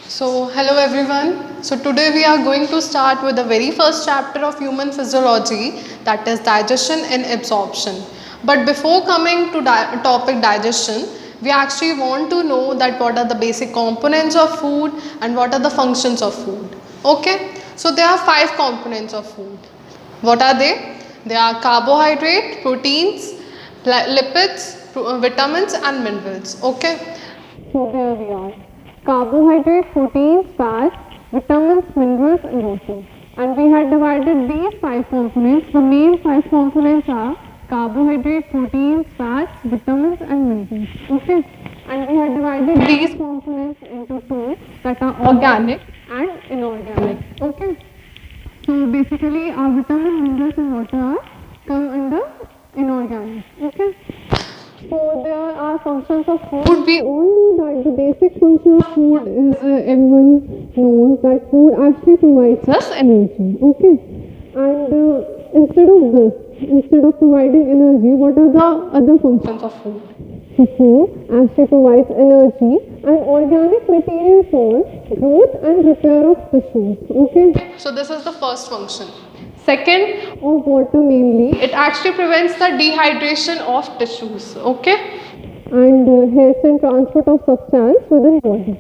So, hello everyone. So, today we are going to start with the very first chapter of human physiology, that is digestion and absorption. But before coming to topic digestion, we actually want to know that what are the basic components of food and what are the functions of food. Okay, so there are five components of food. What are they? They are carbohydrate, proteins, lipids, vitamins, and minerals. Okay, so there we are. Carbohydrate, proteins, fats, vitamins, minerals and water. And we had divided these five components. The main five components are carbohydrate, proteins, fats, vitamins and minerals. Okay. And we had divided these components into two, that are organic and inorganic. Okay. So basically our vitamin, minerals and water are come under inorganic. Okay. So there are functions of food. We all know that the basic function of food is everyone knows that food actually provides us energy. Okay, and instead of providing energy, what are the other functions of food? So food actually provides energy and organic material for growth and repair of tissues. Okay. So this is the first function. Second, of water mainly, it actually prevents the dehydration of tissues. Okay. And helps in transport of substance within body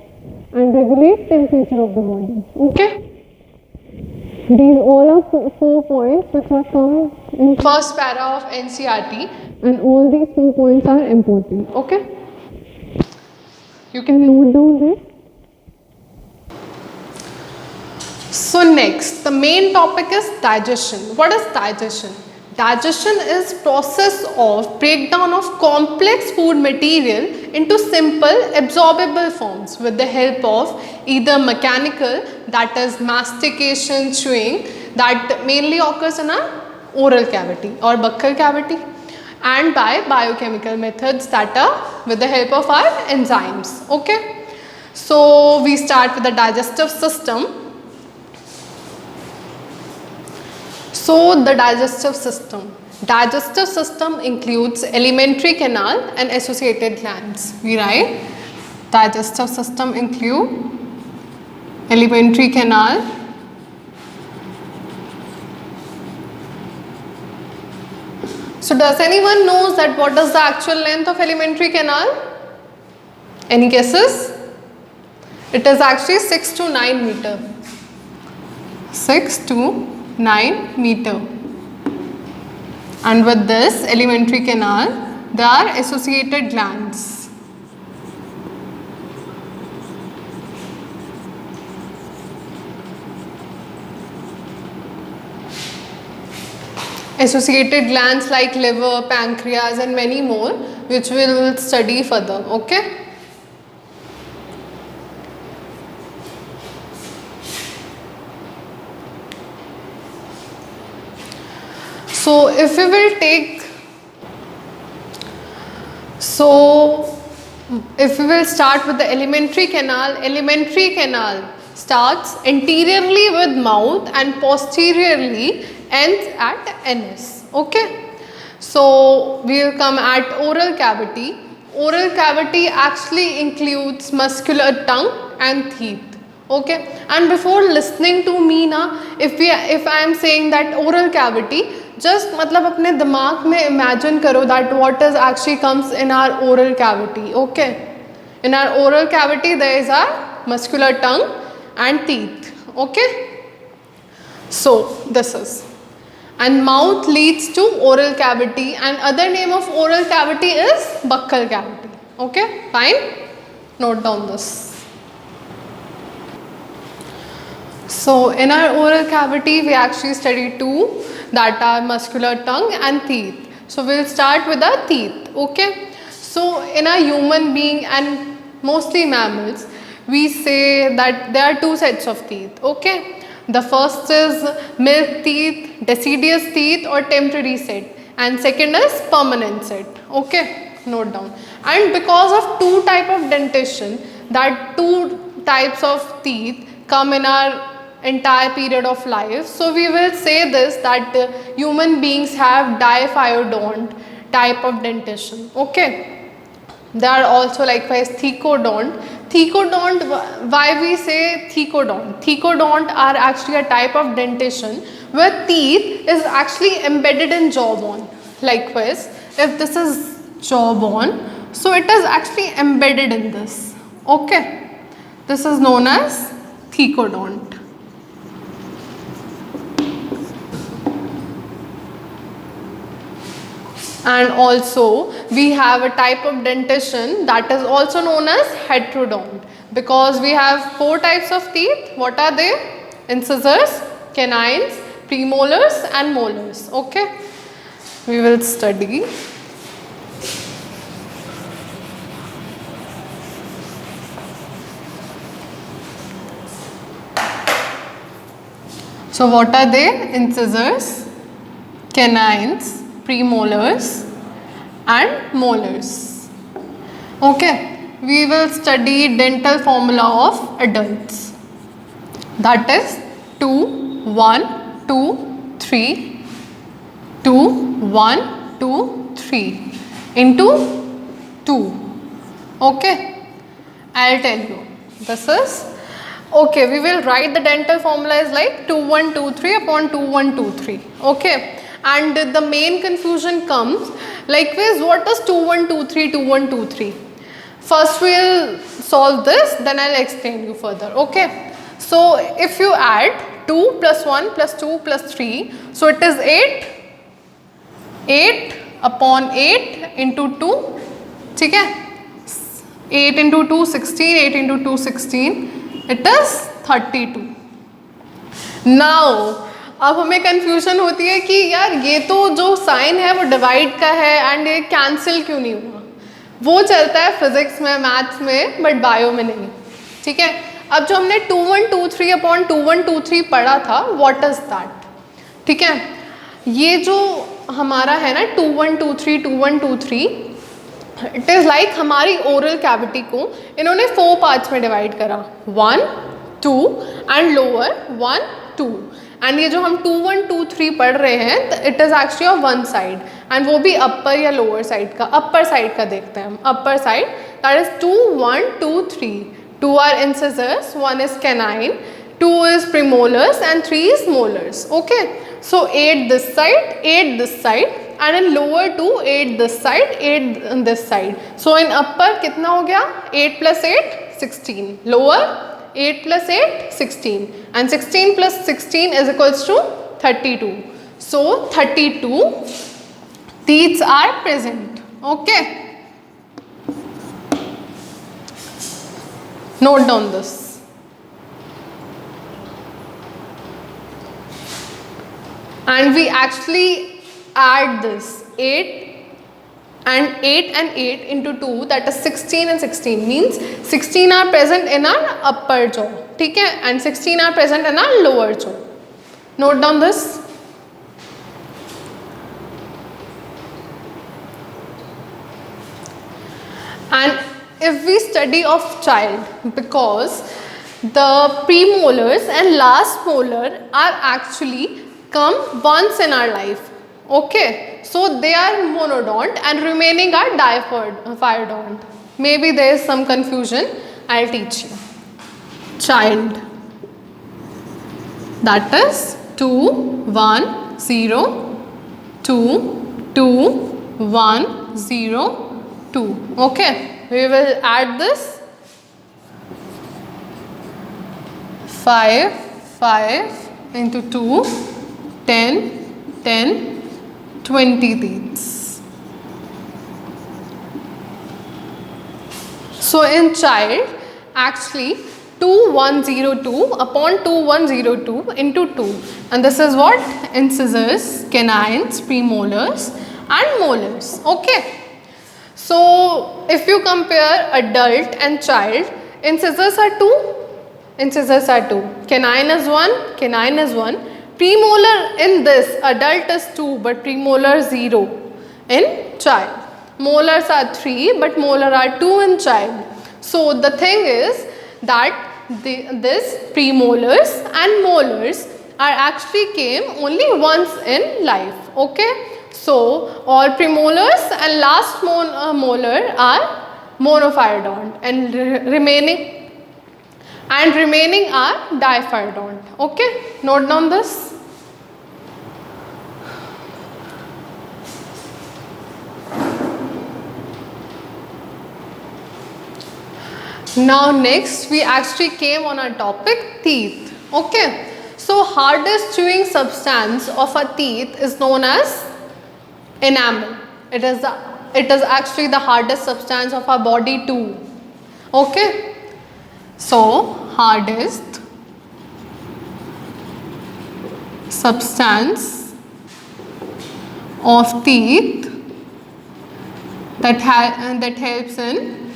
and regulates temperature of the body. Okay. These all are four points which are come in first para of NCERT, and all these 4 points are important. Okay. You can note down this. So next, the main topic is digestion. What is digestion? Digestion is process of breakdown of complex food material into simple absorbable forms with the help of either mechanical, that is mastication, chewing, that mainly occurs in our oral cavity or buccal cavity, and by biochemical methods that are with the help of our enzymes. Okay. So we start with the digestive system. So the digestive system. Digestive system includes alimentary canal and associated glands. We write digestive system include alimentary canal, so does anyone knows that what is the actual length of alimentary canal? Any guesses? It is actually 6 to 9 meter. 6 to 9 meter. And with this alimentary canal, there are associated glands. Associated glands like liver, pancreas and many more, which we will study further. Okay. So if we will take, if we will start with the alimentary canal starts anteriorly with mouth and posteriorly ends at anus. Okay. So we will come at oral cavity. Oral cavity actually includes muscular tongue and teeth. Okay. And before listening to me na, if I am saying that oral cavity, just मतलब अपने दिमाग में imagine करो that what is actually comes in our oral cavity. Okay. In our oral cavity there is our muscular tongue and teeth. Okay. So this is, and mouth leads to oral cavity, and other name of oral cavity is buccal cavity. Okay, fine. Note down this. So in our oral cavity we actually study two, that are muscular tongue and teeth. So we'll start with our teeth. Okay. So in a human being and mostly mammals, we say that there are two sets of teeth. Okay. The first is milk teeth, deciduous teeth or temporary set, and second is permanent set. Okay. Note down. And because of two type of dentition, that two types of teeth come in our entire period of life. So we will say this, that human beings have diphyodont type of dentition. Okay. They are also likewise thecodont. Thecodont, why we say thecodont? Thecodont are actually a type of dentition where teeth is actually embedded in jawbone. Likewise, if this is jawbone, so it is actually embedded in this. Okay, this is known as thecodont. And also we have a type of dentition that is also known as heterodont, because we have 4 types of teeth. What are they? Incisors, canines, premolars and molars. Okay, we will study. So what are they? Incisors, canines, premolars and molars. Okay, we will study dental formula of adults. That is 2, 1, 2, 3, 2, 1, 2, 3 into 2. Okay, I'll tell you. This is, okay, we will write the dental formula is like 2123 upon 2123. Okay. And the main confusion comes likewise, what is 2123, 2123? First we will solve this, then I will explain you further. Okay. So if you add 2 plus 1 plus 2 plus 3, so it is 8. 8 upon 8 into 2. Okay. 8 into 2 16, 8 into 2 16. It is 32. Now अब हमें confusion होती है कि यार ये तो जो sign है वो डिवाइड का है एंड ये कैंसिल क्यों नहीं हुआ. वो चलता है फिजिक्स में, मैथ्स में, बट बायो में नहीं. ठीक है. अब जो हमने 2123 अपॉन 2123 पढ़ा था, व्हाट इज दैट? ठीक है. ये जो हमारा है ना 2123 2123, इट इज़ लाइक हमारी ओरल कैविटी को इन्होंने 4 पार्ट्स में डिवाइड करा. 1, 2 एंड लोअर 1, 2. एंड ये जो हम 2123 पढ़ रहे हैं, it is actually of one side, and वो भी अपर या लोअर साइड का. अपर साइड का देखते हैं हम. Upper side, that is 2, 1, 2, 3. 2 are incisors, 1 is canine, 2 is premolars and 3 is molars. Okay, so 8 this side, 8 this side, and in lower 2 8 this side, 8 this side. So in upper कितना हो गया? 8 plus 8 16. Lower 8 plus 8 16, and 16 plus 16 is equals to 32. So 32 teeth are present. Okay, note down this. And we actually add this 8 and 8 into 2, that is 16 and 16, means 16 are present in our upper jaw. ठीक है, and 16 are present in our lower jaw. Note down this. And if we study of child, because the premolars and last molar are actually come once in our life. Okay, so they are monodont and remaining are diphyodont. Maybe there is some confusion, I'll teach you. Child, that is 2, 1, 0, 2, 2, 1, 0, 2. Okay, we will add this. 5, 5 into 2, 10, 10, 20 teeth. So in child, actually 2102 upon 2102 into 2, and this is what? Incisors, canines, premolars and molars. Okay, so if you compare adult and child, incisors are 2, incisors are 2, canine is 1, canine is 1. Premolar in this adult is 2, but premolar 0 in child. Molars are 3, but molar are 2 in child. So the thing is that this premolars and molars are actually came only once in life. Okay, so all premolars and last molar are monophyodont, and remaining are diphyodont. Okay, note down this. Now next we actually came on our topic teeth. Okay, so hardest chewing substance of a teeth is known as enamel. It is actually the hardest substance of our body too. Okay, so hardest substance of teeth that helps in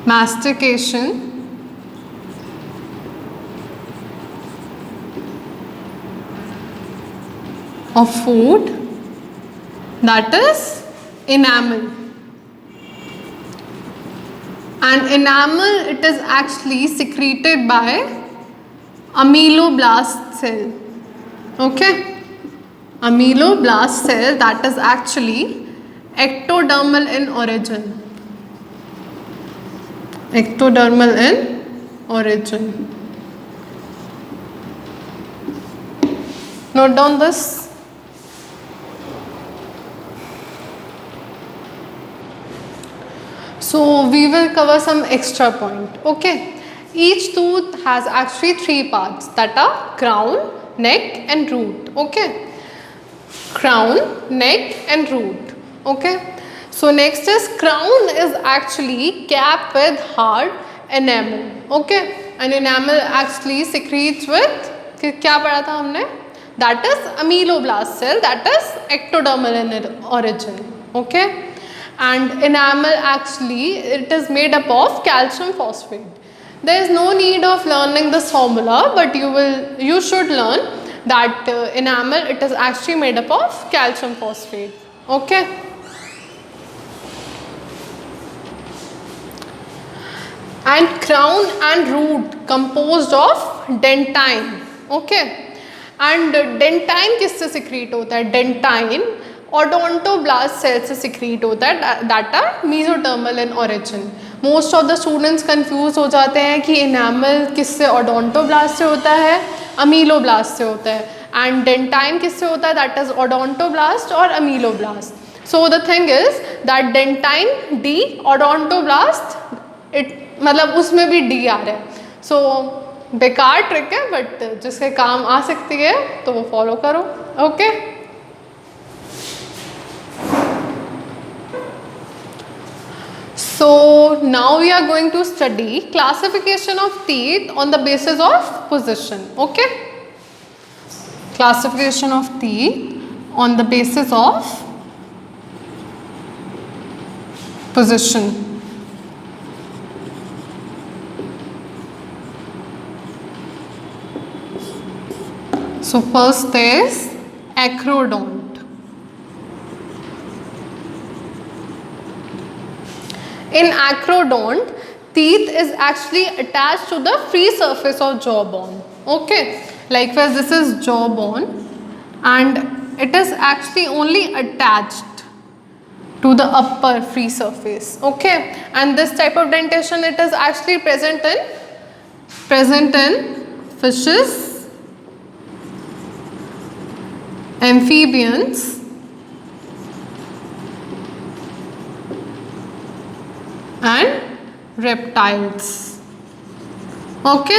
mastication of food, that is enamel. And enamel, it is actually secreted by ameloblast cell. Okay, ameloblast cell, that is actually ectodermal in origin. Ectodermal in origin. Note down this. So we will cover some extra point. Okay, each tooth has actually 3 parts, that are crown, neck and root. Okay, crown, neck and root. Okay, so next is crown is actually capped with hard enamel. Okay, and enamel actually secretes with, क्या पढ़ा था हमने, that is ameloblast cell, that is ectodermal in origin. Okay, and enamel actually, it is made up of calcium phosphate. There is no need of learning this formula, but you should learn that enamel, it is actually made up of calcium phosphate. Okay, and crown and root composed of dentine. Okay, and dentine किससे secrete होता है? Dentine odontoblast cell से secrete होता है, that are mesodermal in origin. Most of the students confuse हो जाते हैं कि इनामल किससे, ओडोंटोब्लास्ट से होता है, अमीलोब्लास्ट से होता है, एंड डेंटाइन किससे होता है, दैट इज ओडोंटोब्लास्ट और ameloblast. So the thing is that dentine D, odontoblast it मतलब उसमें भी डी आ रहा है. सो बेकार ट्रिक है, बट जिसके काम आ सकती है तो वो फॉलो करो. Okay, so now we are going to study classification of teeth on the basis of position. Okay, classification of teeth on the basis of position. So first is acrodont. In acrodont, teeth is actually attached to the free surface of jawbone. Okay, likewise this is jawbone and it is actually only attached to the upper free surface. Okay, and this type of dentation, it is actually present in fishes, amphibians, and reptiles. Okay,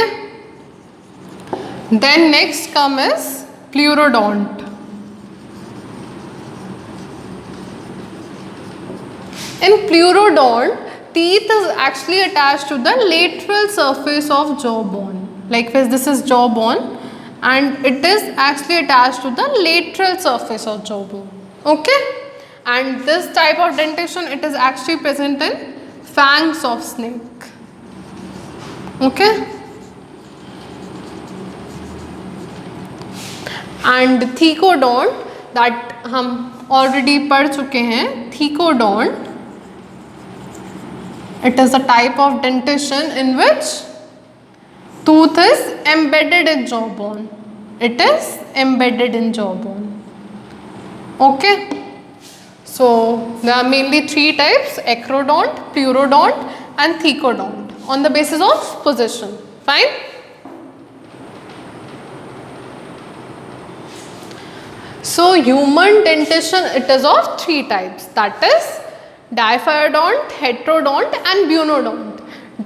then next come is pleurodont. In pleurodont, teeth is actually attached to the lateral surface of jawbone. Likewise this is jawbone and it is actually attached to the lateral surface of jawbone. Okay, and this type of dentation, it is actually present in fangs of snake. Okay, and thecodont, that हम already पढ़ चुके हैं. Thecodont, it is a type of dentition in which tooth is embedded in jawbone. It is embedded in jawbone. Okay, So there are mainly three types: ecrodont, pleurodont and thecodont on the basis of position. Fine. So human dentition, it is of three types, that is diaphyodont, heterodont and bunodont.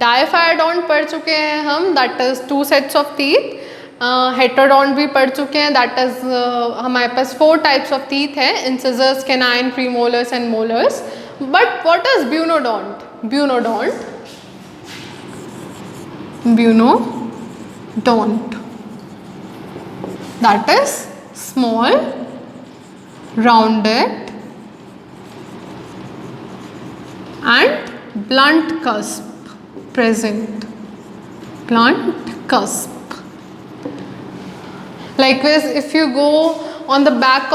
Diaphyodont पढ़ चुके हैं हम, that is two sets of teeth. Heterodont भी पढ़ चुके हैं, that is हमारे पास 4 टाइप्स ऑफ टीथ है: incisors, canine, premolars and molars. But what is bunodont? Bunodont that is small rounded and blunt cusp present. Blunt cusp. Likewise, if you go on the back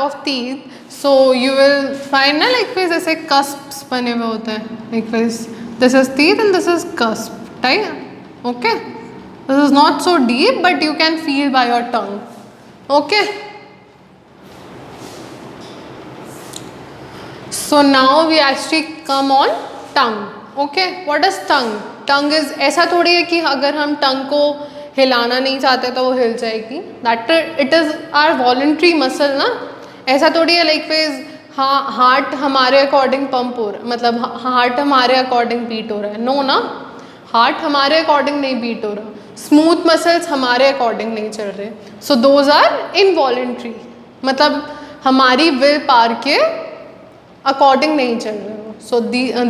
of teeth, so you will find likewise ऐसे cusps बने हुए होते हैं. Likewise, this is teeth and this is cusp, right? Okay. This is not so deep, but you can feel by your tongue. Okay. So now we actually come on tongue. Okay, what is tongue? Tongue is, ऐसा थोड़ी है कि अगर हम tongue को हिलाना नहीं चाहते तो वो हिल जाएगी. That it is our voluntary muscle ना. ऐसा थोड़ी है likewise हार्ट हमारे अकॉर्डिंग पंप हो रहा है, मतलब हार्ट हमारे अकॉर्डिंग बीट हो रहा है. नो ना, हार्ट हमारे अकॉर्डिंग नहीं बीट हो रहा. स्मूथ मसल्स हमारे अकॉर्डिंग नहीं चल रहे. सो दोज आर इनवॉलेंट्री, मतलब हमारी विल पावर के अकॉर्डिंग नहीं चल रहे हो. So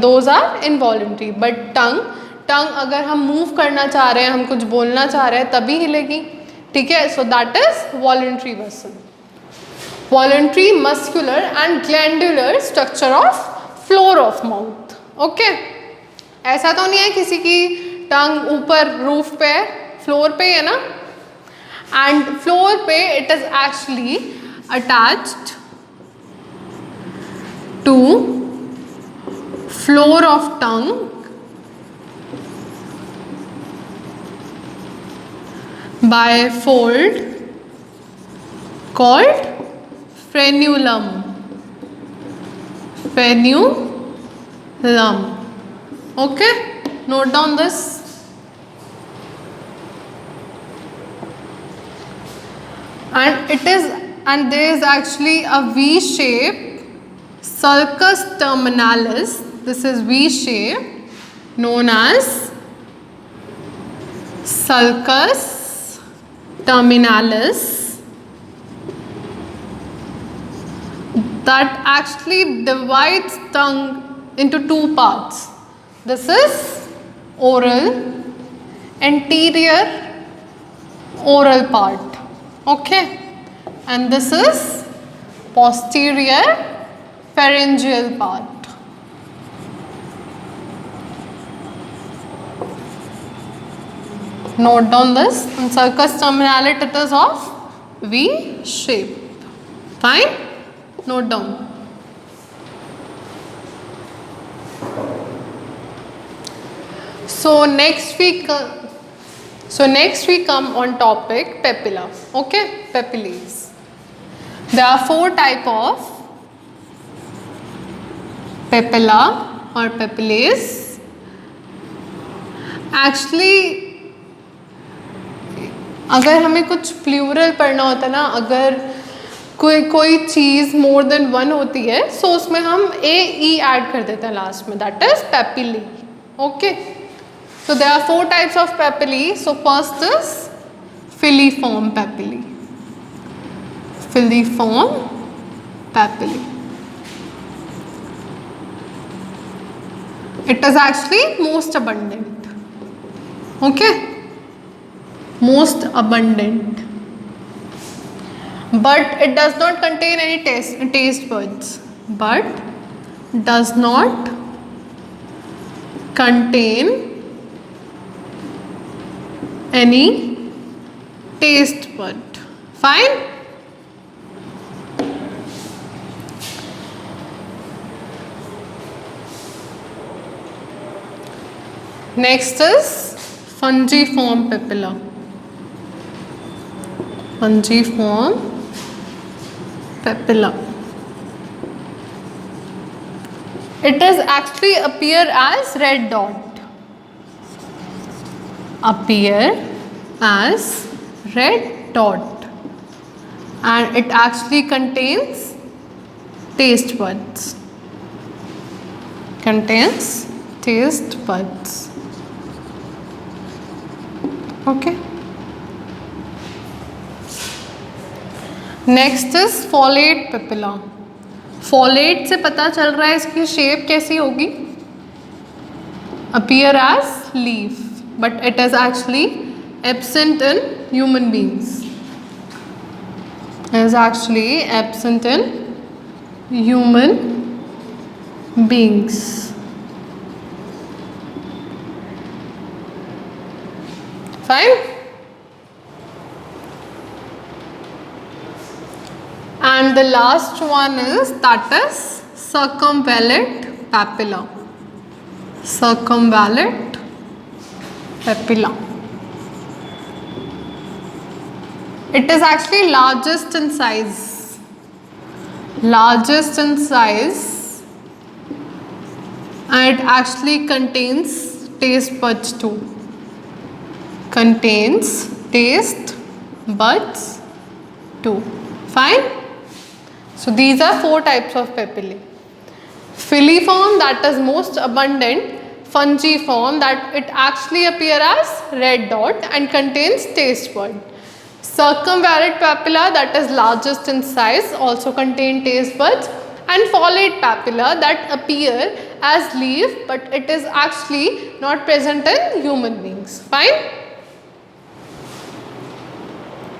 those are involuntary. But tongue अगर हम मूव करना चाह रहे हैं, हम कुछ बोलना चाह रहे हैं तभी हिलेगी. ठीक है. So that is voluntary muscle. Voluntary muscular and glandular structure of floor of mouth. Okay, ऐसा तो नहीं है किसी की टंग ऊपर रूफ पे है, फ्लोर पे है ना. एंड फ्लोर पे it is actually attached to floor of tongue by a fold called frenulum. Frenulum. Okay, note down this. And there is actually a V shape, sulcus terminalis. This is V shape known as sulcus terminalis, that actually divides tongue into two parts. This is oral, anterior oral part. Okay, and this is posterior pharyngeal part. Note down this. In sulcus terminalis it is of V shape. Fine. Note down. So next we come on topic papilla. Okay, papillae. There are 4 type of papilla or papillae. Actually अगर हमें कुछ plural पढ़ना होता है ना, अगर कोई चीज़ more than 1 होती है, सो उसमें हम ए ऐड कर देते हैं लास्ट में, that is papillae. Okay, so there are 4 types of papillae. So first is filiform papillae. Filiform papillae. It is actually most abundant. Okay, most abundant, but it does not contain any taste buds. But does not contain any taste bud. Fine. Next is fungiform papilla. Fungiform papilla. It is actually appear as red dot. Appear as red dot, and it actually contains taste buds. Contains taste buds. Okay. Next is foliate papilla. Foliate से पता चल रहा है इसकी shape कैसी होगी. Appear as leaf, but it is actually absent in human beings. Is actually absent in human beings. Fine. And the last one is that is circumvallate papilla. Circumvallate papilla. It is actually largest in size. Largest in size, and it actually contains taste buds too. Contains taste buds too. Fine. So these are 4 types of papillae. Filiform, that is most abundant. Fungiform, that it actually appear as red dot and contains taste bud. Circumvallate papilla, that is largest in size, also contain taste buds. And foliate papilla, that appear as leaf, but it is actually not present in human beings. Fine.